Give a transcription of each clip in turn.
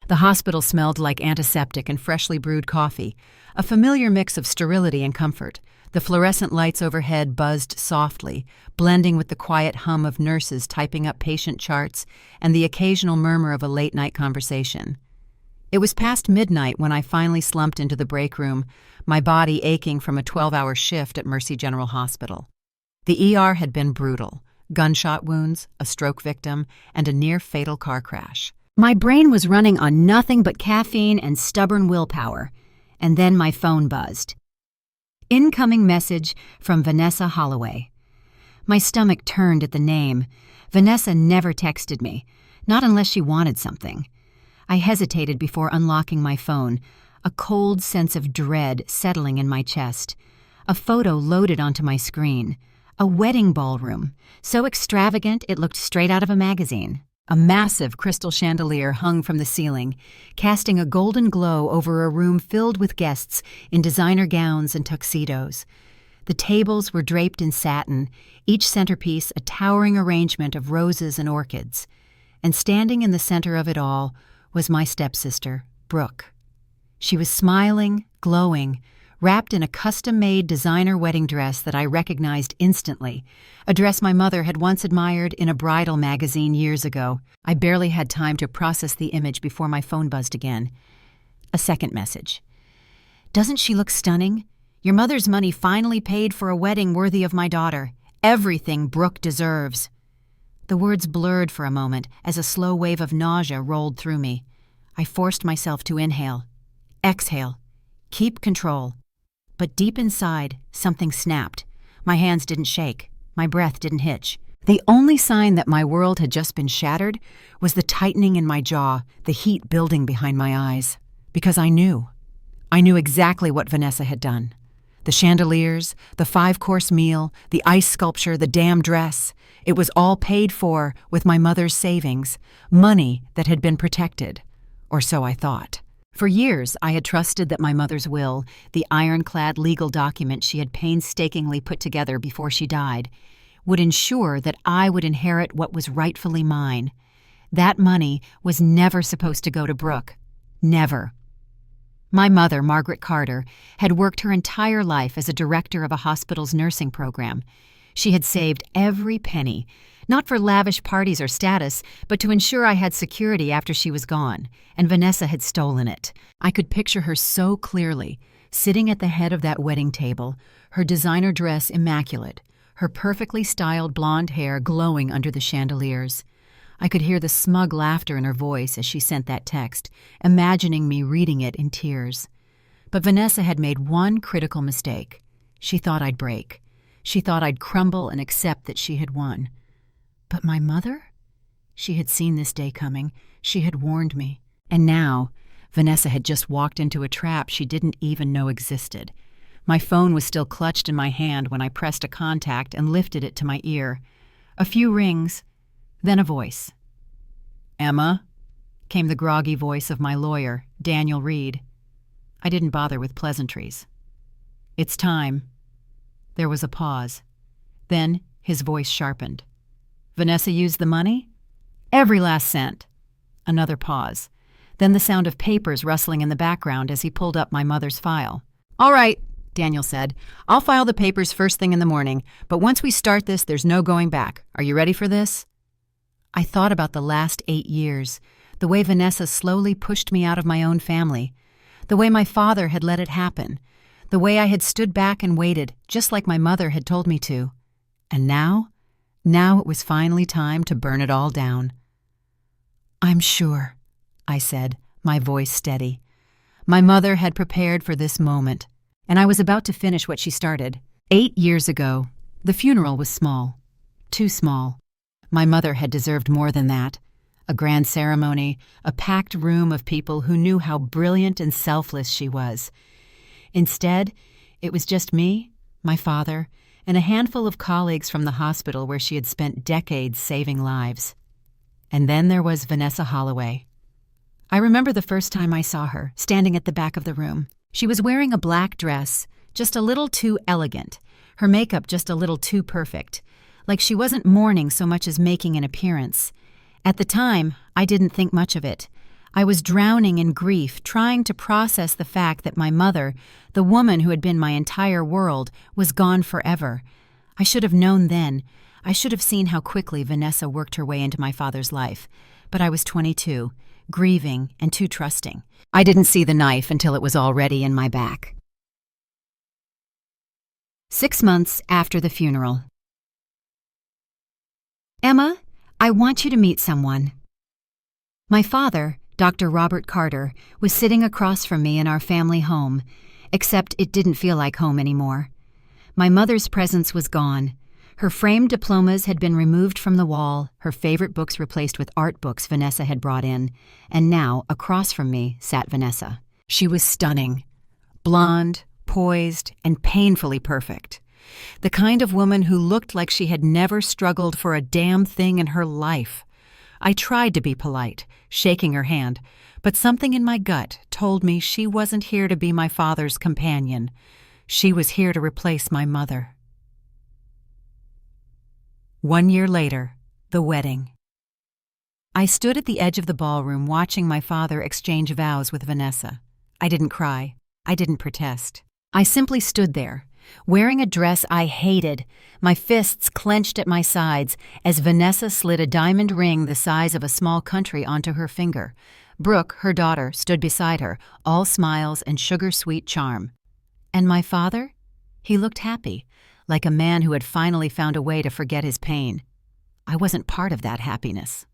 The hospital smelled like antiseptic and freshly brewed coffee, a familiar mix of sterility and comfort. The fluorescent lights overhead buzzed softly, blending with the quiet hum of nurses typing up patient charts and the occasional murmur of a late-night conversation. It was past midnight when I finally slumped into the break room, my body aching from a 12-hour shift at Mercy General Hospital. The ER had been brutal. Gunshot wounds, a stroke victim, and a near-fatal car crash. My brain was running on nothing but caffeine and stubborn willpower, and then my phone buzzed. Incoming message from Vanessa Holloway. My stomach turned at the name. Vanessa never texted me, not unless she wanted something. I hesitated before unlocking my phone, a cold sense of dread settling in my chest. A photo loaded onto my screen. A wedding ballroom, so extravagant it looked straight out of a magazine. A massive crystal chandelier hung from the ceiling, casting a golden glow over a room filled with guests in designer gowns and tuxedos. The tables were draped in satin, each centerpiece a towering arrangement of roses and orchids. And standing in the center of it all was my stepsister, Brooke. She was smiling, glowing, wrapped in a custom-made designer wedding dress that I recognized instantly, a dress my mother had once admired in a bridal magazine years ago. I barely had time to process the image before my phone buzzed again. A second message. Doesn't she look stunning? Your mother's money finally paid for a wedding worthy of my daughter. Everything Brooke deserves. The words blurred for a moment as a slow wave of nausea rolled through me. I forced myself to inhale, exhale, keep control. But deep inside, something snapped. My hands didn't shake. My breath didn't hitch. The only sign that my world had just been shattered was the tightening in my jaw, the heat building behind my eyes. Because I knew. I knew exactly what Vanessa had done. The chandeliers, the 5-course meal, the ice sculpture, the damn dress. It was all paid for with my mother's savings, money that had been protected. Or so I thought. For years, I had trusted that my mother's will, the ironclad legal document she had painstakingly put together before she died, would ensure that I would inherit what was rightfully mine. That money was never supposed to go to Brooke. Never. My mother, Margaret Carter, had worked her entire life as a director of a hospital's nursing program. She had saved every penny, not for lavish parties or status, but to ensure I had security after she was gone, and Vanessa had stolen it. I could picture her so clearly, sitting at the head of that wedding table, her designer dress immaculate, her perfectly styled blonde hair glowing under the chandeliers. I could hear the smug laughter in her voice as she sent that text, imagining me reading it in tears. But Vanessa had made one critical mistake. She thought I'd break. She thought I'd crumble and accept that she had won. But my mother? She had seen this day coming. She had warned me. And now, Vanessa had just walked into a trap she didn't even know existed. My phone was still clutched in my hand when I pressed a contact and lifted it to my ear. A few rings, then a voice. "Emma?" came the groggy voice of my lawyer, Daniel Reed. I didn't bother with pleasantries. "It's time." There was a pause. Then his voice sharpened. "Vanessa used the money?" "Every last cent." Another pause. Then the sound of papers rustling in the background as he pulled up my mother's file. "All right," Daniel said. "I'll file the papers first thing in the morning, but once we start this, there's no going back. Are you ready for this?" I thought about the last 8 years, the way Vanessa slowly pushed me out of my own family, the way my father had let it happen, the way I had stood back and waited, just like my mother had told me to. And now it was finally time to burn it all down. "I'm sure," I said, my voice steady. My mother had prepared for this moment, and I was about to finish what she started. 8 years ago, the funeral was small. Too small. My mother had deserved more than that. A grand ceremony, a packed room of people who knew how brilliant and selfless she was. Instead, it was just me, my father, and a handful of colleagues from the hospital where she had spent decades saving lives. And then there was Vanessa Holloway. I remember the first time I saw her, standing at the back of the room. She was wearing a black dress, just a little too elegant, her makeup just a little too perfect, like she wasn't mourning so much as making an appearance. At the time, I didn't think much of it. I was drowning in grief, trying to process the fact that my mother, the woman who had been my entire world, was gone forever. I should have known then. I should have seen how quickly Vanessa worked her way into my father's life. But I was 22, grieving and too trusting. I didn't see the knife until it was already in my back. 6 months after the funeral. Emma, I want you to meet someone. My father, Dr. Robert Carter, was sitting across from me in our family home, except it didn't feel like home anymore. My mother's presence was gone. Her framed diplomas had been removed from the wall, her favorite books replaced with art books Vanessa had brought in, and now, across from me, sat Vanessa. She was stunning. Blonde, poised, and painfully perfect. The kind of woman who looked like she had never struggled for a damn thing in her life. I tried to be polite, shaking her hand, but something in my gut told me she wasn't here to be my father's companion. She was here to replace my mother. 1 year later, the wedding. I stood at the edge of the ballroom watching my father exchange vows with Vanessa. I didn't cry. I didn't protest. I simply stood there, wearing a dress I hated, my fists clenched at my sides as Vanessa slid a diamond ring the size of a small country onto her finger. Brooke, her daughter, stood beside her, all smiles and sugar-sweet charm. And my father? He looked happy, like a man who had finally found a way to forget his pain. I wasn't part of that happiness.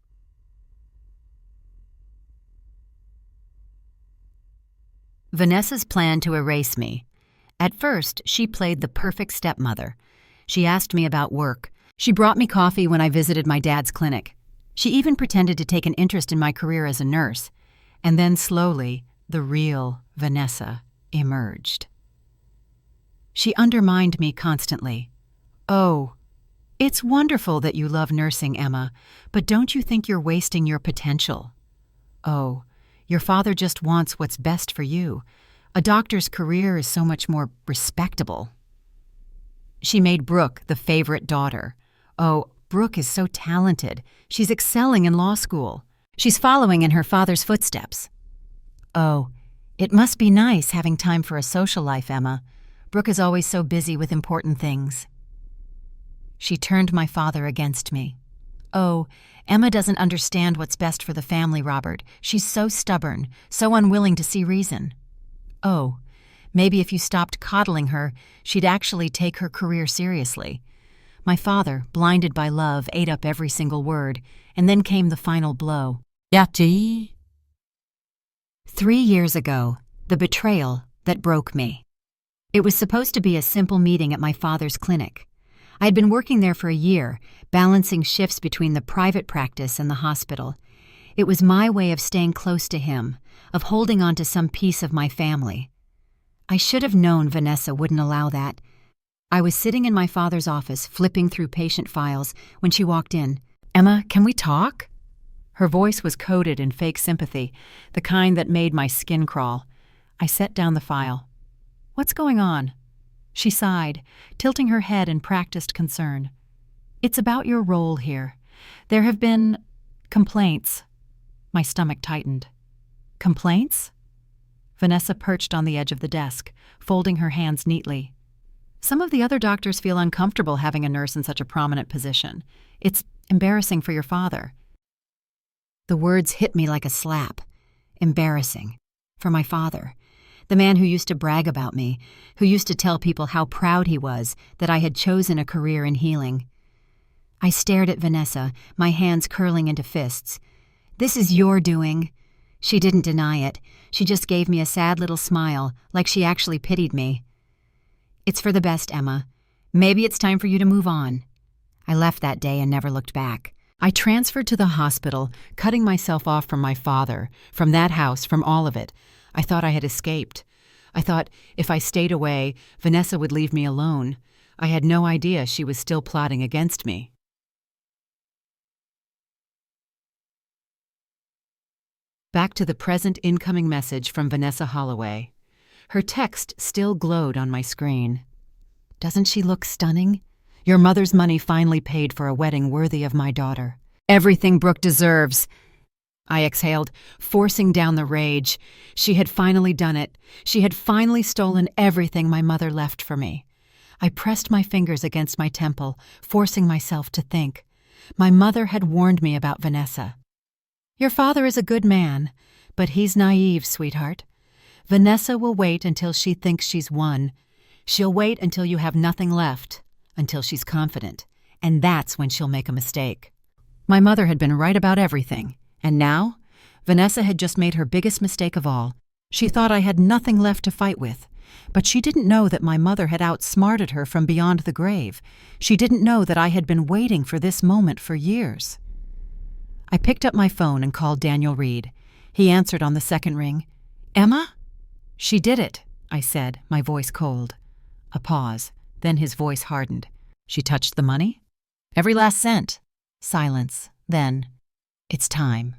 Vanessa's plan to erase me. At first, she played the perfect stepmother. She asked me about work. She brought me coffee when I visited my dad's clinic. She even pretended to take an interest in my career as a nurse. And then slowly, the real Vanessa emerged. She undermined me constantly. "Oh, it's wonderful that you love nursing, Emma, but don't you think you're wasting your potential? Oh, your father just wants what's best for you. A doctor's career is so much more respectable." She made Brooke the favorite daughter. "Oh, Brooke is so talented. She's excelling in law school. She's following in her father's footsteps." "Oh, it must be nice having time for a social life, Emma. Brooke is always so busy with important things." She turned my father against me. "Oh, Emma doesn't understand what's best for the family, Robert. She's so stubborn, so unwilling to see reason." "Oh, maybe if you stopped coddling her, she'd actually take her career seriously." My father, blinded by love, ate up every single word, and then came the final blow. "Yati." 3 years ago, the betrayal that broke me. It was supposed to be a simple meeting at my father's clinic. I had been working there for a year, balancing shifts between the private practice and the hospital. It was my way of staying close to him, of holding on to some piece of my family. I should have known Vanessa wouldn't allow that. I was sitting in my father's office, flipping through patient files, when she walked in. "Emma, can we talk?" Her voice was coated in fake sympathy, the kind that made my skin crawl. I set down the file. "What's going on?" She sighed, tilting her head in practiced concern. "It's about your role here. There have been complaints." My stomach tightened. "Complaints?" Vanessa perched on the edge of the desk, folding her hands neatly. "Some of the other doctors feel uncomfortable having a nurse in such a prominent position. It's embarrassing for your father." The words hit me like a slap. Embarrassing. For my father. The man who used to brag about me, who used to tell people how proud he was that I had chosen a career in healing. I stared at Vanessa, my hands curling into fists. "This is your doing." She didn't deny it. She just gave me a sad little smile, like she actually pitied me. "It's for the best, Emma. Maybe it's time for you to move on." I left that day and never looked back. I transferred to the hospital, cutting myself off from my father, from that house, from all of it. I thought I had escaped. I thought if I stayed away, Vanessa would leave me alone. I had no idea she was still plotting against me. Back to the present incoming message from Vanessa Holloway. Her text still glowed on my screen. "Doesn't she look stunning? Your mother's money finally paid for a wedding worthy of my daughter. Everything Brooke deserves." I exhaled, forcing down the rage. She had finally done it. She had finally stolen everything my mother left for me. I pressed my fingers against my temple, forcing myself to think. My mother had warned me about Vanessa. "Your father is a good man, but he's naive, sweetheart. Vanessa will wait until she thinks she's won. She'll wait until you have nothing left, until she's confident, and that's when she'll make a mistake." My mother had been right about everything, and now Vanessa had just made her biggest mistake of all. She thought I had nothing left to fight with, but she didn't know that my mother had outsmarted her from beyond the grave. She didn't know that I had been waiting for this moment for years. I picked up my phone and called Daniel Reed. He answered on the second ring. "Emma?" "She did it," I said, my voice cold. A pause, then his voice hardened. "She touched the money?" "Every last cent." Silence. Then, "It's time."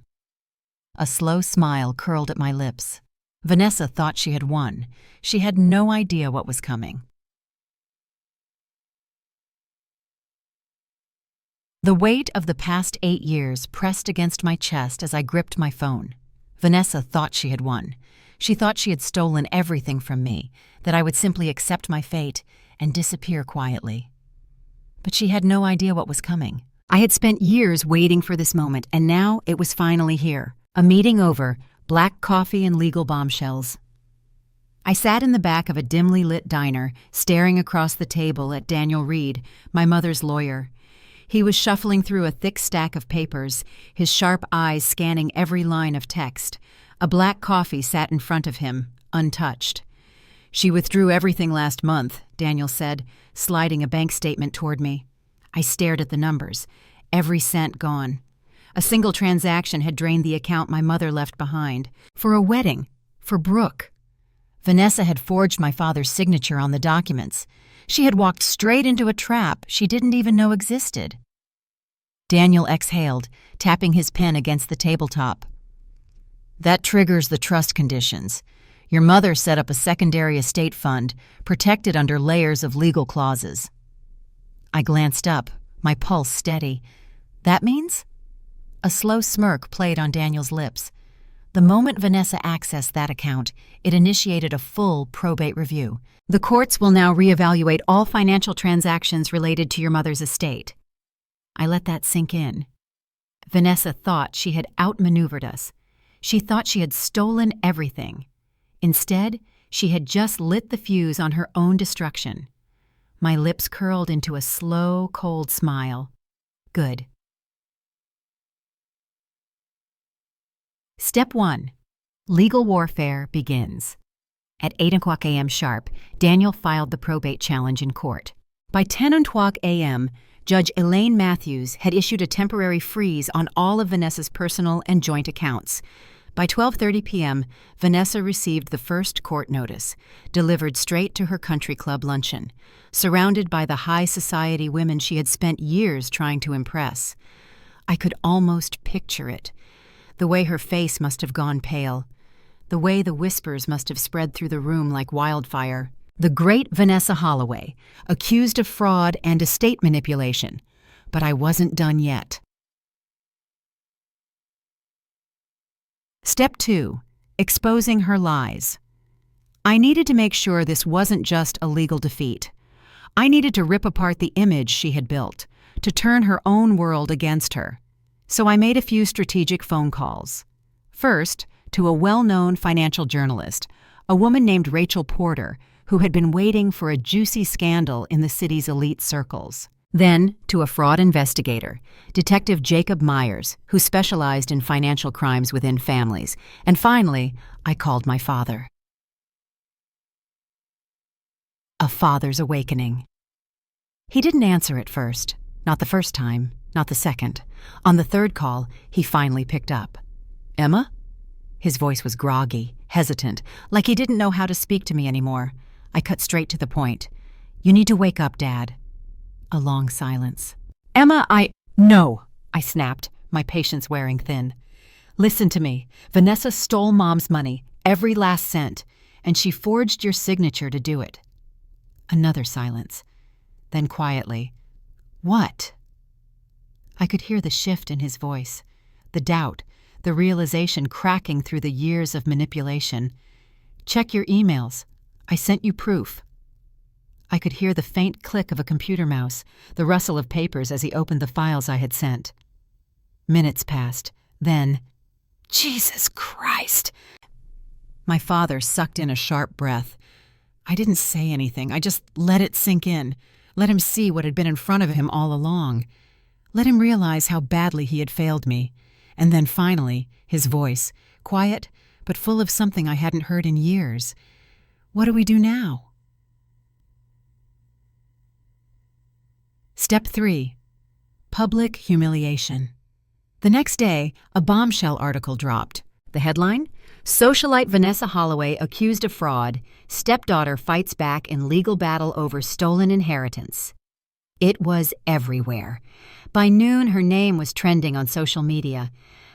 A slow smile curled at my lips. Vanessa thought she had won. She had no idea what was coming. The weight of the past 8 years pressed against my chest as I gripped my phone. Vanessa thought she had won. She thought she had stolen everything from me, that I would simply accept my fate and disappear quietly. But she had no idea what was coming. I had spent years waiting for this moment, and now it was finally here. A meeting over, black coffee and legal bombshells. I sat in the back of a dimly lit diner, staring across the table at Daniel Reed, my mother's lawyer. He was shuffling through a thick stack of papers, his sharp eyes scanning every line of text. A black coffee sat in front of him, untouched. "She withdrew everything last month," Daniel said, sliding a bank statement toward me. I stared at the numbers. Every cent gone. A single transaction had drained the account my mother left behind. For a wedding. For Brooke. Vanessa had forged my father's signature on the documents. She had walked straight into a trap she didn't even know existed. Daniel exhaled, tapping his pen against the tabletop. "That triggers the trust conditions. Your mother set up a secondary estate fund, protected under layers of legal clauses." I glanced up, my pulse steady. "That means?" A slow smirk played on Daniel's lips. The moment Vanessa accessed that account, it initiated a full probate review. "The courts will now reevaluate all financial transactions related to your mother's estate." I let that sink in. Vanessa thought she had outmaneuvered us. She thought she had stolen everything. Instead, she had just lit the fuse on her own destruction. My lips curled into a slow, cold smile. Good. Step 1. Legal warfare begins. At 8:00 a.m. sharp, Daniel filed the probate challenge in court. By 10:00 a.m., Judge Elaine Matthews had issued a temporary freeze on all of Vanessa's personal and joint accounts. By 12:30 p.m., Vanessa received the first court notice, delivered straight to her country club luncheon, surrounded by the high society women she had spent years trying to impress. I could almost picture it. The way her face must have gone pale. The way the whispers must have spread through the room like wildfire. The great Vanessa Holloway, accused of fraud and estate manipulation. But I wasn't done yet. Step 2. Exposing her lies. I needed to make sure this wasn't just a legal defeat. I needed to rip apart the image she had built, to turn her own world against her. So I made a few strategic phone calls. First, to a well-known financial journalist, a woman named Rachel Porter, who had been waiting for a juicy scandal in the city's elite circles. Then, to a fraud investigator, Detective Jacob Myers, who specialized in financial crimes within families. And finally, I called my father. A father's awakening. He didn't answer at first. Not the first time, not the second. On the third call, he finally picked up. "Emma?" His voice was groggy, hesitant, like he didn't know how to speak to me anymore. I cut straight to the point. "You need to wake up, Dad." A long silence. "Emma, No," I snapped, my patience wearing thin. "Listen to me. Vanessa stole Mom's money, every last cent, and she forged your signature to do it." Another silence. Then quietly, "What?" I could hear the shift in his voice, the doubt, the realization cracking through the years of manipulation. "Check your emails. I sent you proof." I could hear the faint click of a computer mouse, the rustle of papers as he opened the files I had sent. Minutes passed. Then, Jesus Christ! My father sucked in a sharp breath. I didn't say anything. I just let it sink in. Let him see what had been in front of him all along. Let him realize how badly he had failed me. And then finally, his voice, quiet but full of something I hadn't heard in years. "What do we do now?" Step 3. Public humiliation. The next day, a bombshell article dropped. The headline? Socialite Vanessa Holloway accused of fraud. Stepdaughter fights back in legal battle over stolen inheritance. It was everywhere. By noon, her name was trending on social media.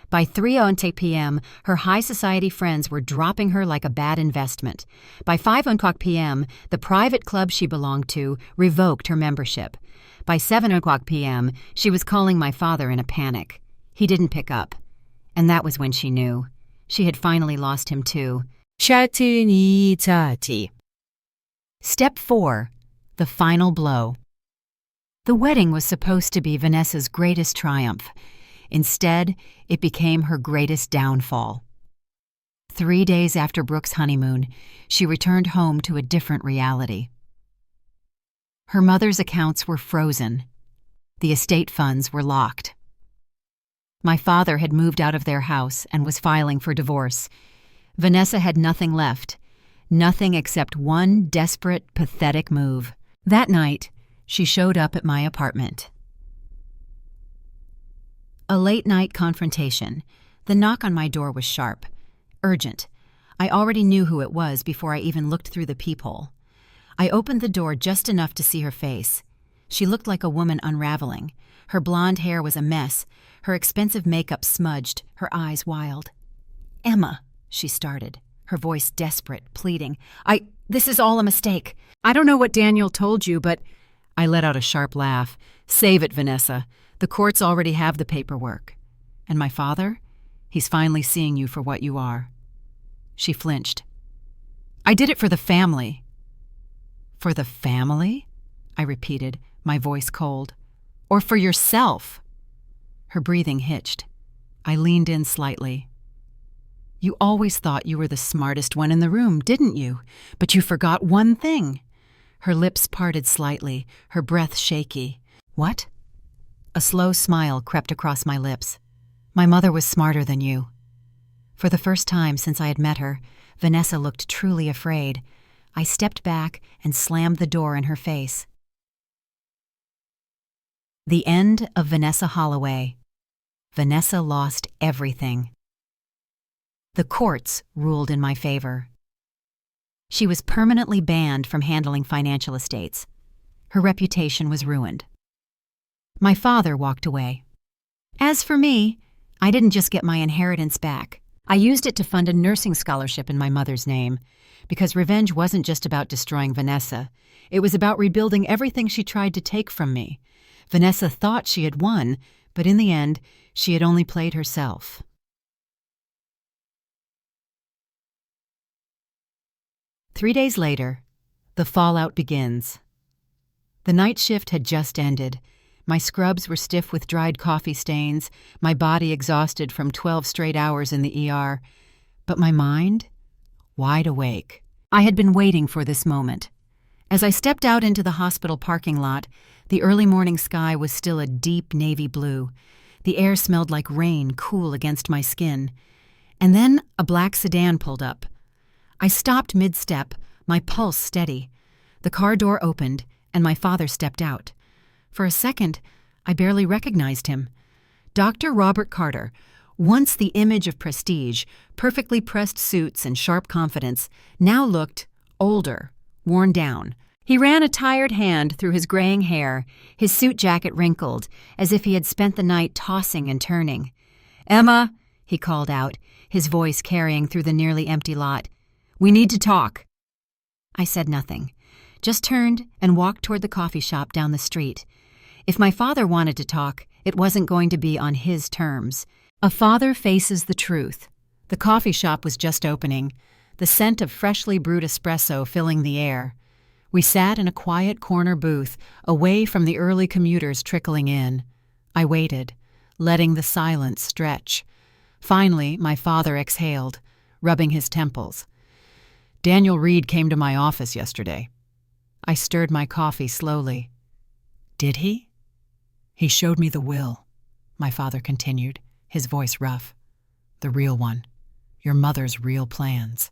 By 3:00 p.m., her high society friends were dropping her like a bad investment. By 5:00 p.m., the private club she belonged to revoked her membership. By 7:00 p.m., she was calling my father in a panic. He didn't pick up. And that was when she knew. She had finally lost him too. Step 4. The final blow. The wedding was supposed to be Vanessa's greatest triumph. Instead, it became her greatest downfall. 3 days after Brooke's honeymoon, she returned home to a different reality. Her mother's accounts were frozen. The estate funds were locked. My father had moved out of their house and was filing for divorce. Vanessa had nothing left, nothing except one desperate, pathetic move. That night, she showed up at my apartment. A late-night confrontation. The knock on my door was sharp, urgent. I already knew who it was before I even looked through the peephole. I opened the door just enough to see her face. She looked like a woman unraveling. Her blonde hair was a mess, her expensive makeup smudged, her eyes wild. "Emma," she started, her voice desperate, pleading. This is all a mistake. I don't know what Daniel told you, but..." I let out a sharp laugh. "Save it, Vanessa. The courts already have the paperwork. And my father? He's finally seeing you for what you are." She flinched. "I did it for the family." "For the family?" I repeated, my voice cold. "Or for yourself?" Her breathing hitched. I leaned in slightly. "You always thought you were the smartest one in the room, didn't you? But you forgot one thing." Her lips parted slightly, her breath shaky. "What?" A slow smile crept across my lips. "My mother was smarter than you." For the first time since I had met her, Vanessa looked truly afraid. I stepped back and slammed the door in her face. The end of Vanessa Holloway. Vanessa lost everything. The courts ruled in my favor. She was permanently banned from handling financial estates. Her reputation was ruined. My father walked away. As for me, I didn't just get my inheritance back. I used it to fund a nursing scholarship in my mother's name, because revenge wasn't just about destroying Vanessa. It was about rebuilding everything she tried to take from me. Vanessa thought she had won, but in the end, she had only played herself. Three days later, the fallout begins. The night shift had just ended. My scrubs were stiff with dried coffee stains, my body exhausted from 12 straight hours in the ER, but my mind, wide awake. I had been waiting for this moment. As I stepped out into the hospital parking lot, the early morning sky was still a deep navy blue. The air smelled like rain, cool against my skin. And then a black sedan pulled up. I stopped mid-step, my pulse steady. The car door opened, and my father stepped out. For a second, I barely recognized him. Dr. Robert Carter, once the image of prestige, perfectly pressed suits and sharp confidence, now looked older, worn down. He ran a tired hand through his graying hair, his suit jacket wrinkled, as if he had spent the night tossing and turning. "Emma," he called out, his voice carrying through the nearly empty lot. "We need to talk." I said nothing, just turned and walked toward the coffee shop down the street. If my father wanted to talk, it wasn't going to be on his terms. A father faces the truth. The coffee shop was just opening, the scent of freshly brewed espresso filling the air. We sat in a quiet corner booth, away from the early commuters trickling in. I waited, letting the silence stretch. Finally, my father exhaled, rubbing his temples. "Daniel Reed came to my office yesterday." I stirred my coffee slowly. "Did he?" "He showed me the will," my father continued, his voice rough. "The real one. Your mother's real plans."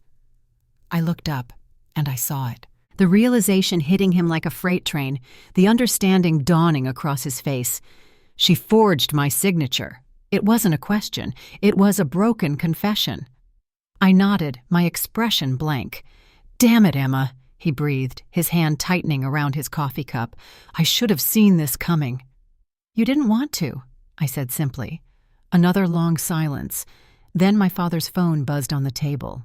I looked up, and I saw it. The realization hitting him like a freight train, the understanding dawning across his face. She forged my signature. It wasn't a question. It was a broken confession. I nodded, my expression blank. "Damn it, Emma," he breathed, his hand tightening around his coffee cup. "I should have seen this coming." "You didn't want to," I said simply. Another long silence. Then my father's phone buzzed on the table.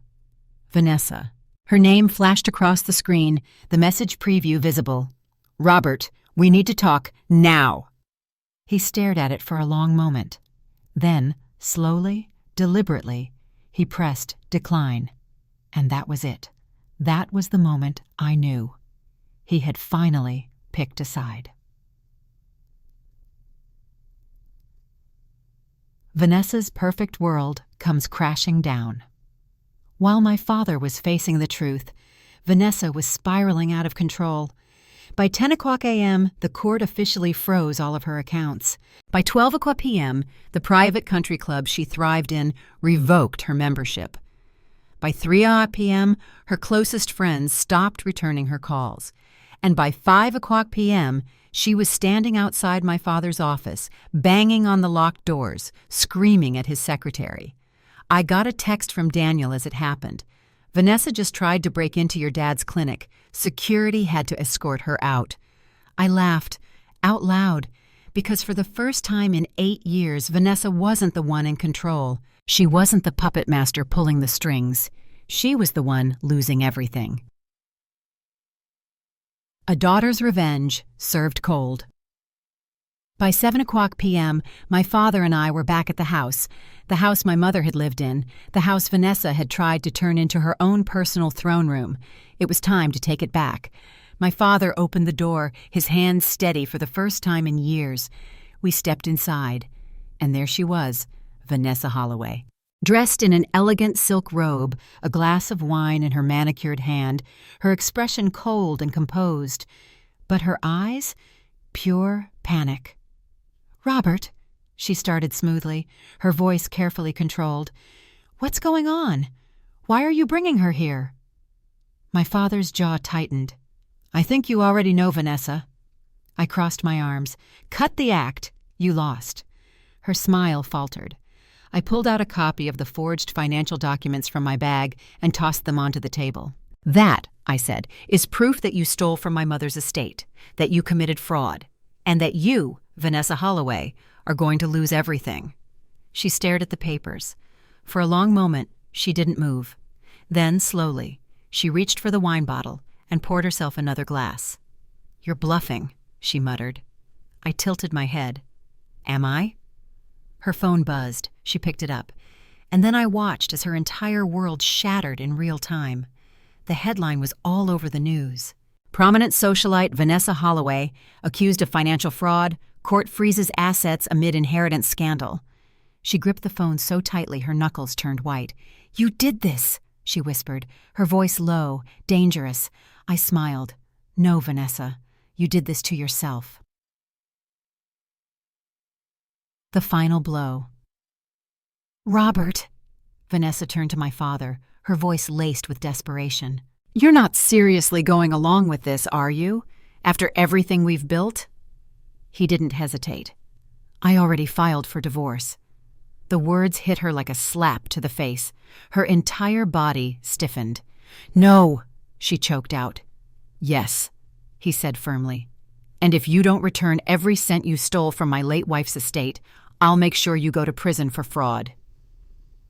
Vanessa. Her name flashed across the screen, the message preview visible. "Robert, we need to talk now." He stared at it for a long moment. Then, slowly, deliberately, he pressed decline. And that was it. That was the moment I knew. He had finally picked a side. Vanessa's perfect world comes crashing down. While my father was facing the truth, Vanessa was spiraling out of control. By 10 o'clock a.m., the court officially froze all of her accounts. By 12 o'clock p.m., the private country club she thrived in revoked her membership. By 3 p.m., her closest friends stopped returning her calls. And by 5 o'clock p.m., she was standing outside my father's office, banging on the locked doors, screaming at his secretary. I got a text from Daniel as it happened. "Vanessa just tried to break into your dad's clinic. Security had to escort her out." I laughed, out loud, because for the first time in 8 years, Vanessa wasn't the one in control. She wasn't the puppet master pulling the strings. She was the one losing everything. A daughter's revenge served cold. By 7 o'clock p.m., my father and I were back at the house my mother had lived in, the house Vanessa had tried to turn into her own personal throne room. It was time to take it back. My father opened the door, his hands steady for the first time in years. We stepped inside, and there she was, Vanessa Holloway. Dressed in an elegant silk robe, a glass of wine in her manicured hand, her expression cold and composed. But her eyes? Pure panic. "Robert," she started smoothly, her voice carefully controlled. "What's going on? Why are you bringing her here?" My father's jaw tightened. "I think you already know, Vanessa." I crossed my arms. "Cut the act. You lost." Her smile faltered. I pulled out a copy of the forged financial documents from my bag and tossed them onto the table. "That," I said, "is proof that you stole from my mother's estate, that you committed fraud, and that you, Vanessa Holloway, are going to lose everything." She stared at the papers. For a long moment, she didn't move. Then, slowly, she reached for the wine bottle and poured herself another glass. "You're bluffing," she muttered. I tilted my head. "Am I?" Her phone buzzed. She picked it up. And then I watched as her entire world shattered in real time. The headline was all over the news. "Prominent socialite Vanessa Holloway, accused of financial fraud, court freezes assets amid inheritance scandal." She gripped the phone so tightly her knuckles turned white. "You did this," she whispered, her voice low, dangerous. I smiled. "No, Vanessa, you did this to yourself." The final blow. "Robert," Vanessa turned to my father, her voice laced with desperation. "You're not seriously going along with this, are you? After everything we've built?" He didn't hesitate. "I already filed for divorce." The words hit her like a slap to the face. Her entire body stiffened. "No," she choked out. "Yes," he said firmly. "And if you don't return every cent you stole from my late wife's estate, I'll make sure you go to prison for fraud."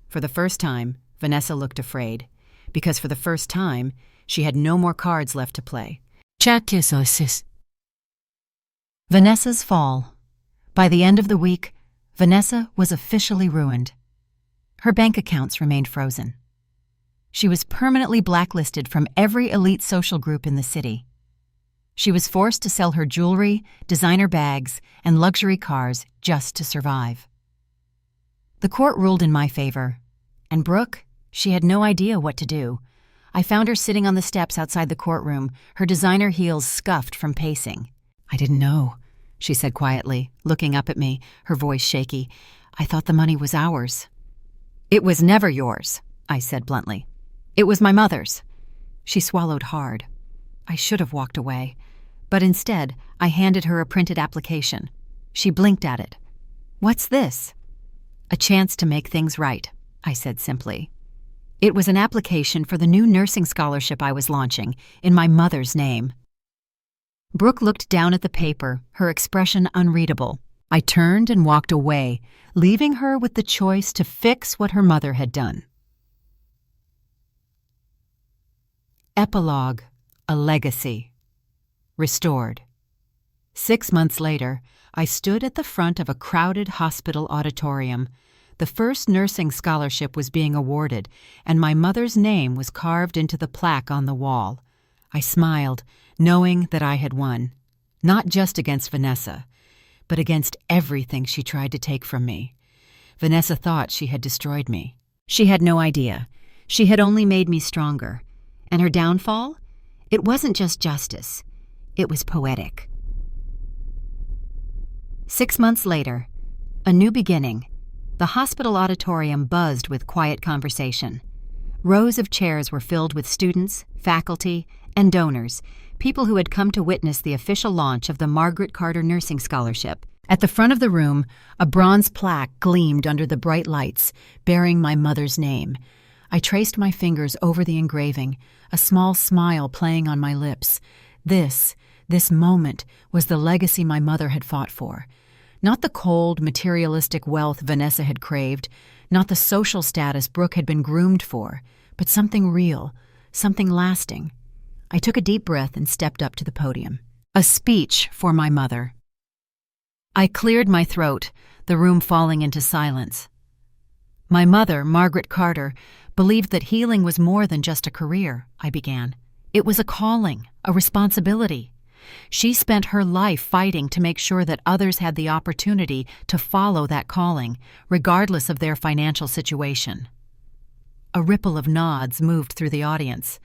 For the first time, Vanessa looked afraid, because for the first time, she had no more cards left to play. Vanessa's fall. By the end of the week, Vanessa was officially ruined. Her bank accounts remained frozen. She was permanently blacklisted from every elite social group in the city. She was forced to sell her jewelry, designer bags, and luxury cars just to survive. The court ruled in my favor, and Brooke, she had no idea what to do. I found her sitting on the steps outside the courtroom, her designer heels scuffed from pacing. "I didn't know," she said quietly, looking up at me, her voice shaky. "I thought the money was ours." "It was never yours," I said bluntly. "It was my mother's." She swallowed hard. I should have walked away, but instead I handed her a printed application. She blinked at it. "What's this?" "A chance to make things right," I said simply. It was an application for the new nursing scholarship I was launching, in my mother's name. Brooke looked down at the paper, her expression unreadable. I turned and walked away, leaving her with the choice to fix what her mother had done. Epilogue: A legacy. Restored. 6 months later, I stood at the front of a crowded hospital auditorium. The first nursing scholarship was being awarded, and my mother's name was carved into the plaque on the wall. I smiled, knowing that I had won, not just against Vanessa, but against everything she tried to take from me. Vanessa thought she had destroyed me. She had no idea. She had only made me stronger. And her downfall? It wasn't just justice. It was poetic. 6 months later, a new beginning. The hospital auditorium buzzed with quiet conversation. Rows of chairs were filled with students, faculty, and donors, people who had come to witness the official launch of the Margaret Carter Nursing Scholarship. At the front of the room, a bronze plaque gleamed under the bright lights, bearing my mother's name. I traced my fingers over the engraving, a small smile playing on my lips. This moment was the legacy my mother had fought for. Not the cold, materialistic wealth Vanessa had craved, not the social status Brooke had been groomed for, but something real, something lasting. I took a deep breath and stepped up to the podium. A speech for my mother. I cleared my throat, the room falling into silence. My mother, Margaret Carter, believed that healing was more than just a career, I began. It was a calling, a responsibility. She spent her life fighting to make sure that others had the opportunity to follow that calling, regardless of their financial situation. A ripple of nods moved through the audience.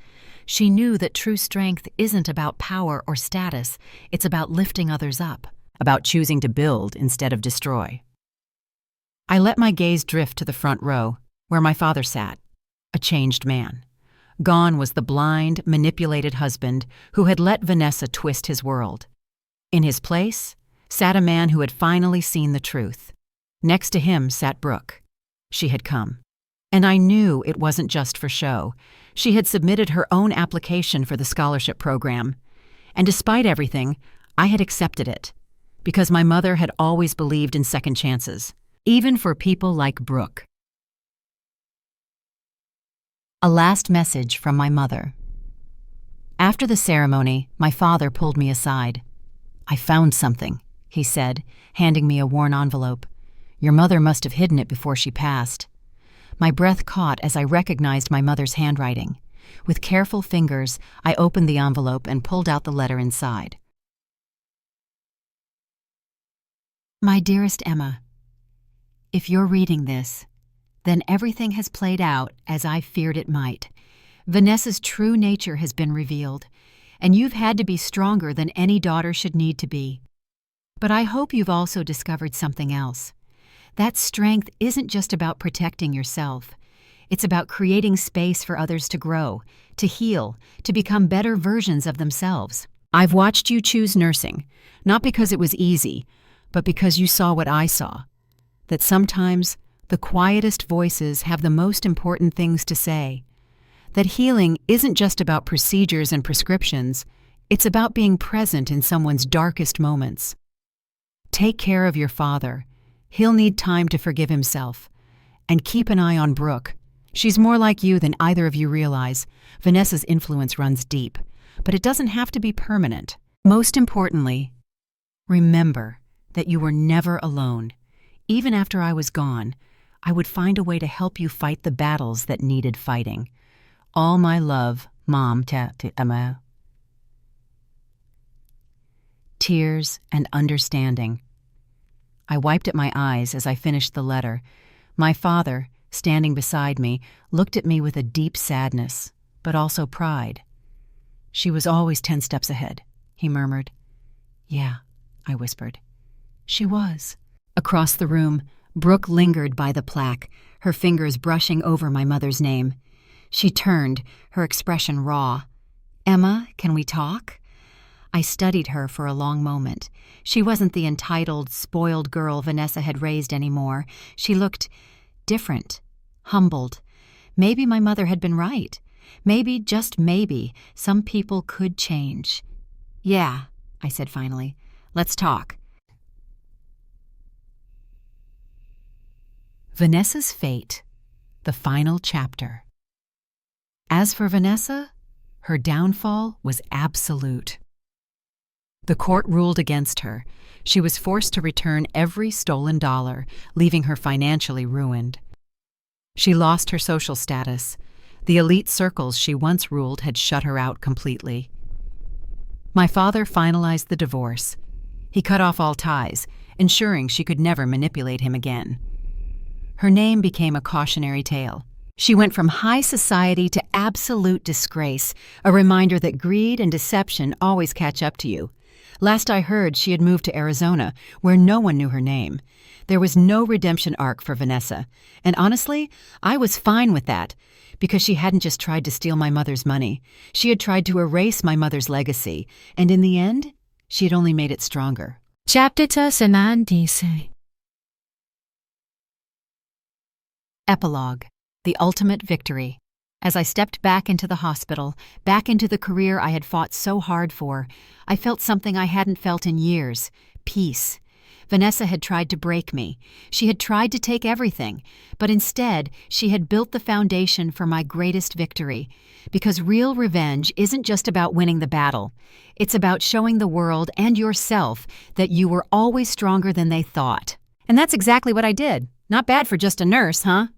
She knew that true strength isn't about power or status, it's about lifting others up, about choosing to build instead of destroy. I let my gaze drift to the front row, where my father sat, a changed man. Gone was the blind, manipulated husband who had let Vanessa twist his world. In his place sat a man who had finally seen the truth. Next to him sat Brooke. She had come. And I knew it wasn't just for show. She had submitted her own application for the scholarship program. And despite everything, I had accepted it, because my mother had always believed in second chances, even for people like Brooke. A last message from my mother. After the ceremony, my father pulled me aside. "I found something," he said, handing me a worn envelope. "Your mother must have hidden it before she passed." My breath caught as I recognized my mother's handwriting. With careful fingers, I opened the envelope and pulled out the letter inside. My dearest Emma, if you're reading this, then everything has played out as I feared it might. Vanessa's true nature has been revealed, and you've had to be stronger than any daughter should need to be. But I hope you've also discovered something else. That strength isn't just about protecting yourself. It's about creating space for others to grow, to heal, to become better versions of themselves. I've watched you choose nursing, not because it was easy, but because you saw what I saw. That sometimes the quietest voices have the most important things to say. That healing isn't just about procedures and prescriptions, it's about being present in someone's darkest moments. Take care of your father. He'll need time to forgive himself. And keep an eye on Brooke. She's more like you than either of you realize. Vanessa's influence runs deep, but it doesn't have to be permanent. Most importantly, remember that you were never alone. Even after I was gone, I would find a way to help you fight the battles that needed fighting. All my love, Mom. Emma. Tears and understanding. I wiped at my eyes as I finished the letter. My father, standing beside me, looked at me with a deep sadness, but also pride. "She was always 10 steps ahead," he murmured. "Yeah," I whispered. "She was." Across the room, Brooke lingered by the plaque, her fingers brushing over my mother's name. She turned, her expression raw. "Emma, can we talk?" I studied her for a long moment. She wasn't the entitled, spoiled girl Vanessa had raised anymore. She looked different, humbled. Maybe my mother had been right. Maybe, just maybe, some people could change. "Yeah," I said finally. "Let's talk." Vanessa's fate, the final chapter. As for Vanessa, her downfall was absolute. The court ruled against her. She was forced to return every stolen dollar, leaving her financially ruined. She lost her social status. The elite circles she once ruled had shut her out completely. My father finalized the divorce. He cut off all ties, ensuring she could never manipulate him again. Her name became a cautionary tale. She went from high society to absolute disgrace, a reminder that greed and deception always catch up to you. Last I heard, she had moved to Arizona, where no one knew her name. There was no redemption arc for Vanessa, and honestly, I was fine with that, because she hadn't just tried to steal my mother's money. She had tried to erase my mother's legacy, and in the end, she had only made it stronger. Chapter 96. Epilogue: The ultimate victory. As I stepped back into the hospital, back into the career I had fought so hard for, I felt something I hadn't felt in years: peace. Vanessa had tried to break me. She had tried to take everything, but instead she had built the foundation for my greatest victory. Because real revenge isn't just about winning the battle. It's about showing the world and yourself that you were always stronger than they thought. And that's exactly what I did. Not bad for just a nurse, huh?